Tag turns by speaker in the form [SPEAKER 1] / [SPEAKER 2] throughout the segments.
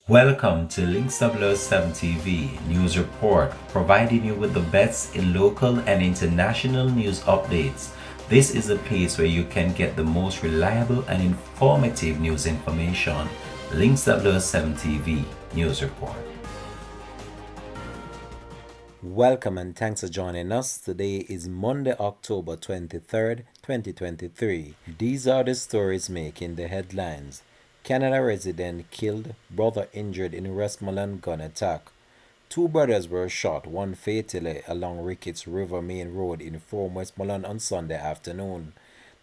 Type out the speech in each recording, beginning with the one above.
[SPEAKER 1] Welcome to Links 007 TV News Report, providing you with the best in local and international news updates. This is a place where you can get the most reliable and informative news information. Links 007 TV News Report. Welcome and thanks for joining us. Today is Monday, October 23rd, 2023. These are the stories making the headlines. Canada resident killed, brother injured in Westmoreland gun attack. Two brothers were shot, one fatally, along Ricketts River Main Road in Frome, Westmoreland on Sunday afternoon.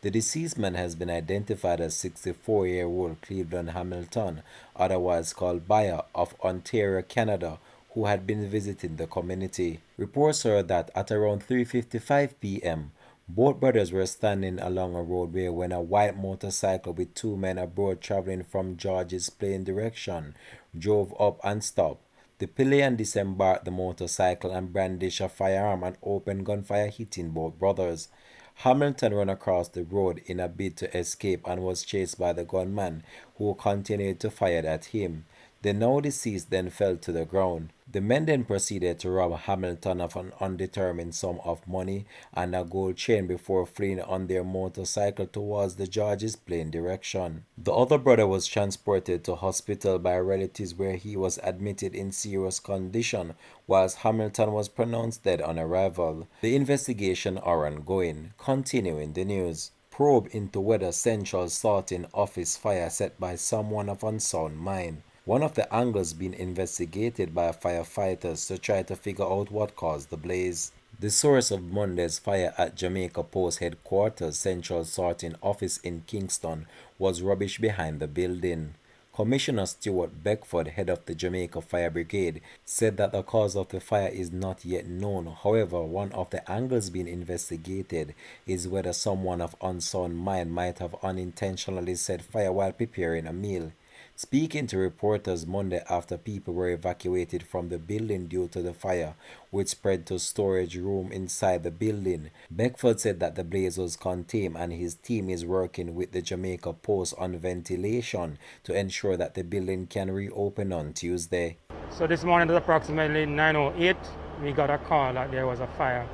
[SPEAKER 1] The deceased man has been identified as 64-year-old Cleveland Hamilton, otherwise called Bayer, of Ontario, Canada, who had been visiting the community. Reports are that at around 3:55 p.m., both brothers were standing along a roadway when a white motorcycle with two men aboard traveling from George's Plain direction drove up and stopped. The pillion disembarked the motorcycle and brandished a firearm and opened gunfire, hitting both brothers. Hamilton ran across the road in a bid to escape and was chased by the gunman, who continued to fire at him. The now deceased then fell to the ground. The men then proceeded to rob Hamilton of an undetermined sum of money and a gold chain before fleeing on their motorcycle towards the George's Plain direction. The other brother was transported to hospital by relatives where he was admitted in serious condition, whilst Hamilton was pronounced dead on arrival. The investigation are ongoing. Continuing the news. Probe into whether Central Sorting Office fire set by someone of unsound mind. One of the angles being investigated by firefighters to try to figure out what caused the blaze. The source of Monday's fire at Jamaica Post Headquarters Central Sorting Office in Kingston was rubbish behind the building. Commissioner Stuart Beckford, head of the Jamaica Fire Brigade, said that the cause of the fire is not yet known. However, one of the angles being investigated is whether someone of unsound mind might have unintentionally set fire while preparing a meal. Speaking to reporters Monday after people were evacuated from the building due to the fire, which spread to storage room inside the building, Beckford said that the blaze was contained and his team is working with the Jamaica Post on ventilation to ensure that the building can reopen on Tuesday.
[SPEAKER 2] So this morning at approximately 9:08, we got a call that there was a fire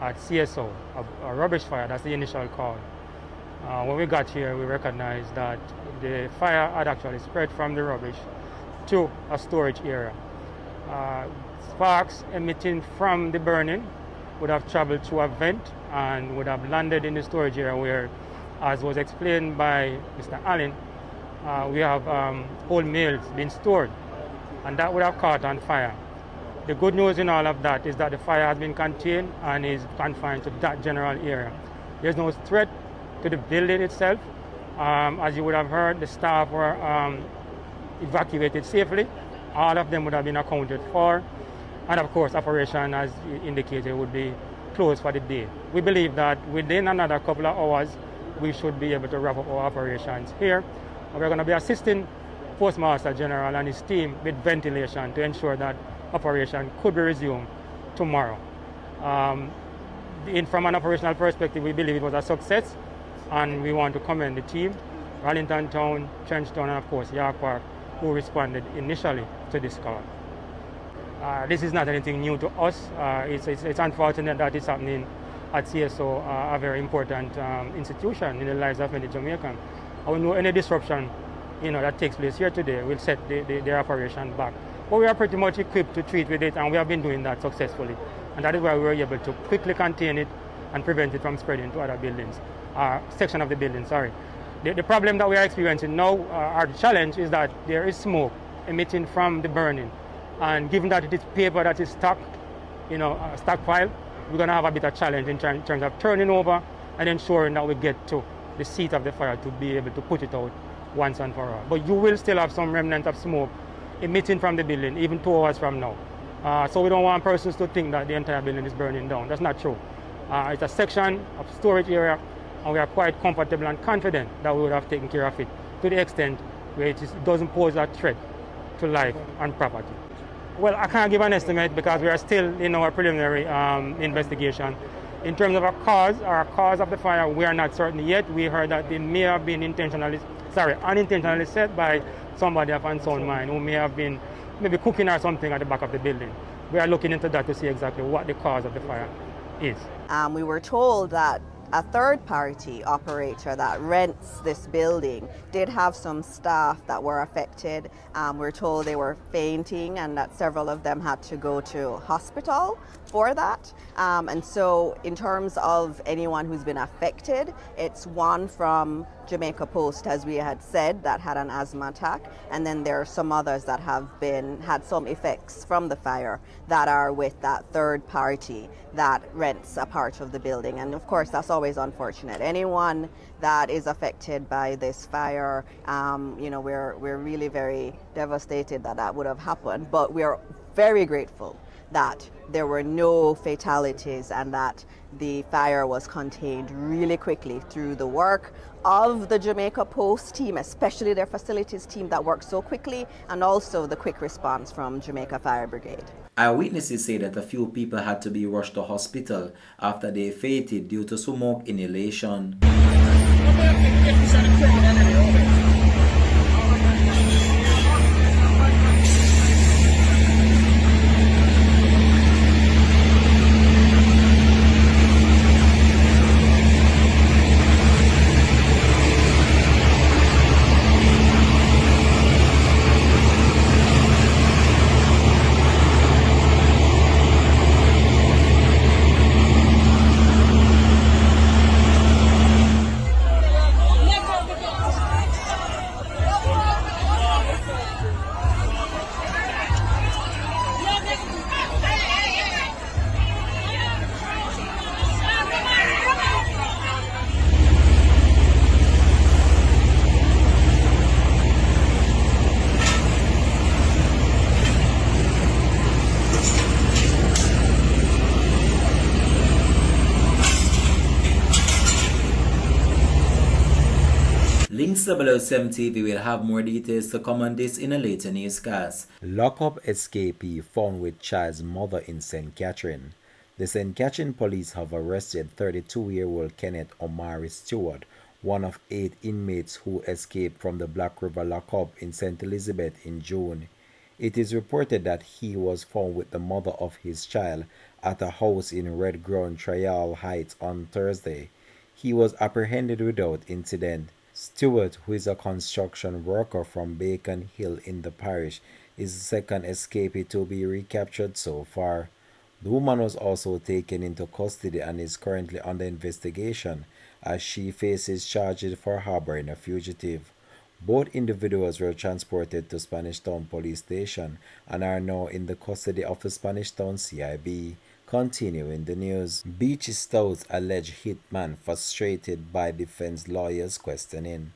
[SPEAKER 2] at CSO, a rubbish fire. That's the initial call. When we got here, we recognized that the fire had actually spread from the rubbish to a storage area. Sparks emitting from the burning would have traveled through a vent and would have landed in the storage area where, as was explained by Mr. Allen, we have old meals being stored, and that would have caught on fire. The good news in all of that is that the fire has been contained and is confined to that general area. There's no threat to the building itself. As you would have heard, the staff were evacuated safely. All of them would have been accounted for. And of course, operation, as indicated, would be closed for the day. We believe that within another couple of hours, we should be able to wrap up our operations here. We're going to be assisting Postmaster General and his team with ventilation to ensure that operation could be resumed tomorrow. From an operational perspective, we believe it was a success. And we want to commend the team, Rallington Town, Trenchtown, and of course York Park, who responded initially to this call. This is not anything new to us. It's unfortunate that it's happening at CSO, a very important institution in the lives of many Jamaicans. I know any disruption that takes place here today will set the operation back. But we are pretty much equipped to treat with it, and we have been doing that successfully. And that is why we were able to quickly contain it and prevent it from spreading to other buildings. Section of the building, sorry. The problem that we are experiencing now, our challenge is that there is smoke emitting from the burning. And given that it is paper that is stockpile, we're going to have a bit of challenge in terms of turning over and ensuring that we get to the seat of the fire to be able to put it out once and for all. But you will still have some remnant of smoke emitting from the building, even 2 hours from now. So we don't want persons to think that the entire building is burning down. That's not true. It's a section of storage area, and we are quite comfortable and confident that we would have taken care of it to the extent where it doesn't pose a threat to life and property. Well, I can't give an estimate because we are still in our preliminary investigation. In terms of a cause of the fire, we are not certain yet. We heard that it may have been unintentionally set by somebody of unsound mind who may have been maybe cooking or something at the back of the building. We are looking into that to see exactly what the cause of the fire is.
[SPEAKER 3] We were told that a third-party operator that rents this building did have some staff that were affected. We're told they were fainting and that several of them had to go to hospital for that. And so in terms of anyone who's been affected, it's one from Jamaica Post, as we had said, that had an asthma attack, and then there are some others that have had some effects from the fire that are with that third party that rents a part of the building. And of course, that's always unfortunate. Anyone that is affected by this fire, we're really very devastated that that would have happened, but we're very grateful that there were no fatalities and that the fire was contained really quickly through the work of the Jamaica Post team, especially their facilities team that worked so quickly, and also the quick response from Jamaica Fire Brigade.
[SPEAKER 1] Eyewitnesses say that a few people had to be rushed to hospital after they fainted due to smoke inhalation. Links WSM TV will have more details to come on this in a later newscast. Lockup escapee found with child's mother in St. Catherine. The St. Catherine police have arrested 32-year-old Kenneth Omari Stewart, one of 8 inmates who escaped from the Black River lockup in St. Elizabeth in June. It is reported that he was found with the mother of his child at a house in Red Ground Trial Heights on Thursday. He was apprehended without incident. Stewart, who is a construction worker from Bacon Hill in the parish, is the second escapee to be recaptured so far. The woman was also taken into custody and is currently under investigation as she faces charges for harboring a fugitive. Both individuals were transported to Spanish Town Police Station and are now in the custody of the Spanish Town CIB. Continuing the news, Beachy Stout's alleged hitman frustrated by defense lawyers' questioning.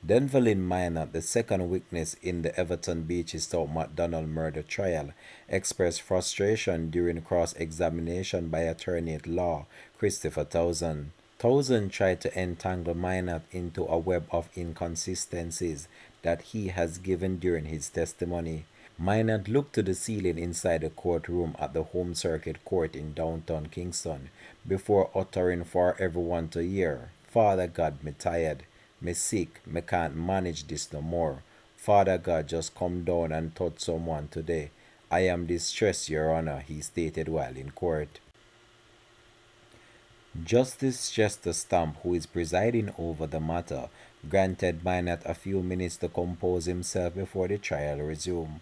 [SPEAKER 1] Denverlin Minor, the second witness in the Everton Beachy Stout McDonald murder trial, expressed frustration during cross-examination by attorney at law Christopher Towson. Towson tried to entangle Minor into a web of inconsistencies that he has given during his testimony. Minor looked to the ceiling inside the courtroom at the Home Circuit Court in downtown Kingston before uttering for everyone to hear, "Father God, me tired, me sick, me can't manage this no more. Father God, just come down and touch someone today. I am distressed, Your Honor," he stated while in court. Justice Chester Stamp, who is presiding over the matter, granted Minot a few minutes to compose himself before the trial resumed.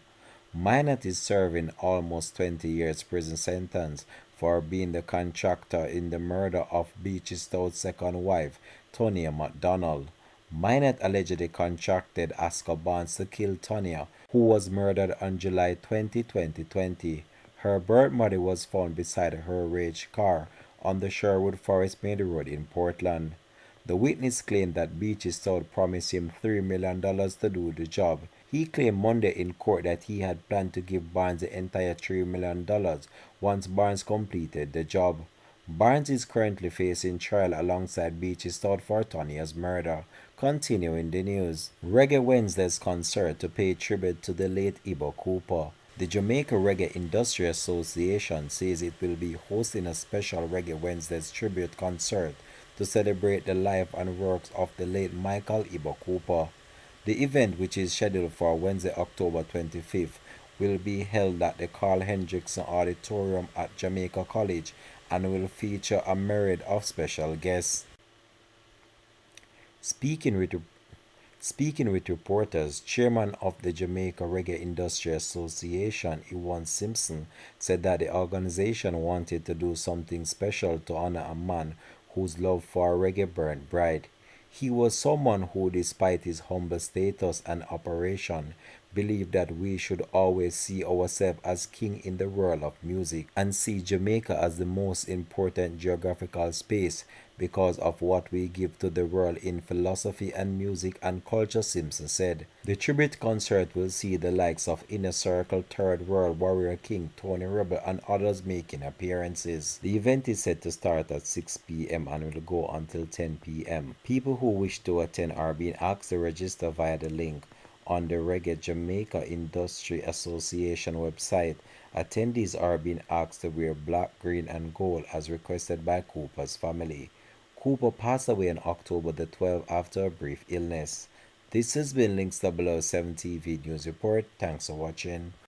[SPEAKER 1] Minot is serving almost 20 years prison sentence for being the contractor in the murder of Beachy Stout's second wife, Tonya McDonald. Minot allegedly contracted Oscar Barnes to kill Tonya, who was murdered on July 20, 2020. Her birth body was found beside her rage car on the Sherwood Forest Main Road in Portland. The witness claimed that Beachy Stout promised him $3 million to do the job. He claimed Monday in court that he had planned to give Barnes the entire $3 million once Barnes completed the job. Barnes is currently facing trial alongside Beachy Stout for Tonya's murder. Continuing the news, Reggae Wednesday's concert to pay tribute to the late Ibo Cooper. The Jamaica Reggae Industry Association says it will be hosting a special Reggae Wednesday's tribute concert to celebrate the life and works of the late Michael Ibo Cooper. The event, which is scheduled for Wednesday, October 25th, will be held at the Carl Hendrickson Auditorium at Jamaica College and will feature a myriad of special guests. Speaking with Speaking with reporters, Chairman of the Jamaica Reggae Industry Association, Ewan Simpson, said that the organization wanted to do something special to honor a man whose love for reggae burned bright. He was someone who, despite his humble status and operation, believed that we should always see ourselves as king in the world of music and see Jamaica as the most important geographical space because of what we give to the world in philosophy and music and culture, Simpson said. The tribute concert will see the likes of Inner Circle Third World Warrior King, Tony Rebel, and others making appearances. The event is set to start at 6 p.m. and will go until 10 p.m. People who wish to attend are being asked to register via the link on the Reggae Jamaica Industry Association website. Attendees are being asked to wear black, green, and gold as requested by Cooper's family. Cooper passed away on October the 12th after a brief illness. This has been Links 007 TV News Report. Thanks for watching.